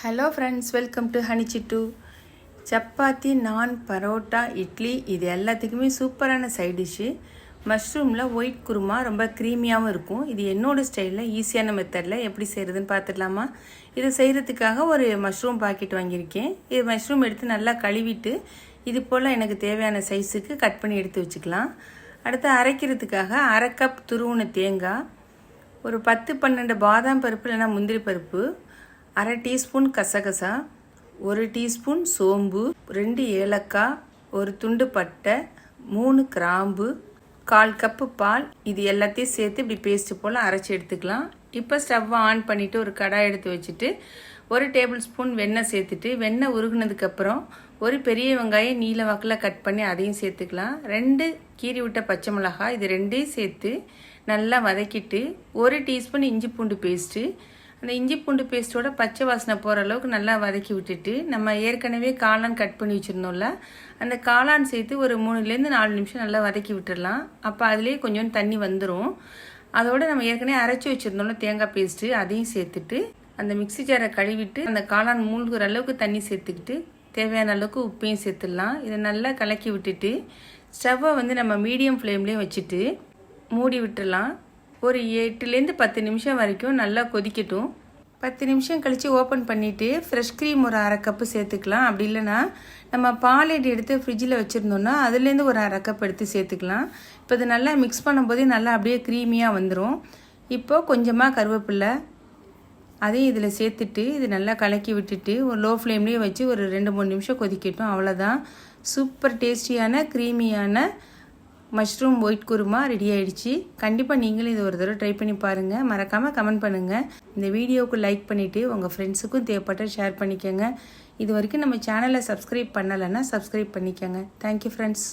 Hello friends, welcome to honey Chittu. Chapati, naan, parotta, idli இது எல்லாத்துக்குமே சூப்பரான சைட் டிஷ்ஷு. மஷ்ரூமில் ஒயிட் குருமா ரொம்ப க்ரீமியாகவும் இருக்கும். இது என்னோடய ஸ்டைலில் ஈஸியான மெத்தடில் எப்படி செய்கிறதுன்னு பார்த்துடலாமா? இதை செய்கிறதுக்காக ஒரு மஷ்ரூம் பாக்கெட் வாங்கியிருக்கேன். இது மஷ்ரூம் எடுத்து நல்லா கழுவிட்டு இது போல் எனக்கு தேவையான சைஸுக்கு கட் பண்ணி எடுத்து வச்சுக்கலாம். அடுத்து அரைக்கிறதுக்காக அரை கப் துருவின தேங்காய், ஒரு 10-12 பாதாம் பருப்பு இல்லைன்னா முந்திரி பருப்பு, அரை டீஸ்பூன் கசகசா, 1 டீஸ்பூன் சோம்பு, 2 ஏலக்காய், ஒரு துண்டு பட்டை, 3 கிராம்பு, 1/4 கப்பு பால், இது எல்லாத்தையும் சேர்த்து இப்படி பேஸ்ட்டு போல் அரைச்சி எடுத்துக்கலாம். இப்போ ஸ்டவ்வை ஆன் பண்ணிவிட்டு ஒரு கடாய் எடுத்து வச்சுட்டு 1 டேபிள் ஸ்பூன் வெண்ணெய் சேர்த்துட்டு வெண்ணெய் உருகுனதுக்கப்புறம் ஒரு பெரிய வெங்காயம் நீல வாக்கில் கட் பண்ணி அதையும் சேர்த்துக்கலாம். 2 கீறி விட்ட பச்சை மிளகாய், இது 2ஐயும் சேர்த்து நல்லா வதக்கிட்டு 1 டீஸ்பூன் இஞ்சி பூண்டு பேஸ்ட்டு, அந்த இஞ்சி பூண்டு பேஸ்ட்டோட பச்சை வாசனை போகிற அளவுக்கு நல்லா வதக்கி விட்டுட்டு நம்ம ஏற்கனவே காளான் கட் பண்ணி வச்சுருந்தோம்ல, அந்த காளான் சேர்த்து ஒரு 3-4 நிமிஷம் நல்லா வதக்கி விட்டுடலாம். அப்போ அதுலேயே கொஞ்சம் தண்ணி வந்துடும். அதோடு நம்ம ஏற்கனவே அரைச்சி வச்சுருந்தோம்ல தேங்காய் பேஸ்ட்டு, அதையும் சேர்த்துட்டு அந்த மிக்ஸி ஜாரை கழுவிட்டு அந்த காளான் மூழ்கிற அளவுக்கு தண்ணி சேர்த்துக்கிட்டு தேவையான அளவுக்கு உப்பையும் சேர்த்துடலாம். இதை நல்லா கலக்கி விட்டுட்டு ஸ்டவ்வை நம்ம மீடியம் ஃப்ளேம்லேயே வச்சுட்டு மூடி விட்டுடலாம். ஒரு 8-10 நிமிஷம் வரைக்கும் நல்லா கொதிக்கட்டும். 10 நிமிஷம் கழித்து ஓப்பன் பண்ணிவிட்டு ஃப்ரெஷ் க்ரீம் ஒரு அரை கப்பு சேர்த்துக்கலாம். அப்படி இல்லைன்னா நம்ம பால் எடுத்து ஃப்ரிட்ஜில் வச்சுருந்தோன்னா அதுலேருந்து ஒரு அரை கப் எடுத்து சேர்த்துக்கலாம். இப்போ இது நல்லா மிக்ஸ் பண்ணும்போதே நல்லா அப்படியே க்ரீமியாக வந்துடும். இப்போது கொஞ்சமாக கருவேப்பிலை அதையும் இதில் சேர்த்துட்டு இது நல்லா கலக்கி விட்டுட்டு ஒரு லோ ஃப்ளேம்லேயே வச்சு ஒரு 2-3 நிமிஷம் கொதிக்கட்டும். அவ்வளோதான், சூப்பர் டேஸ்டியான க்ரீமியான மஷ்ரூம் ஒயிட் குருமா ரெடி ஆகிடுச்சு. கண்டிப்பாக நீங்களும் இது ஒரு தடவை ட்ரை பண்ணி பாருங்கள். மறக்காமல் கமெண்ட் பண்ணுங்கள். இந்த வீடியோவுக்கு லைக் பண்ணிவிட்டு உங்கள் ஃப்ரெண்ட்ஸுக்கும் தேவைப்பட்ட ஷேர் பண்ணிக்கோங்க. இது வரைக்கும் நம்ம சேனலை சப்ஸ்கிரைப் பண்ணலைன்னா சப்ஸ்கிரைப் பண்ணிக்கோங்க. Thank you friends.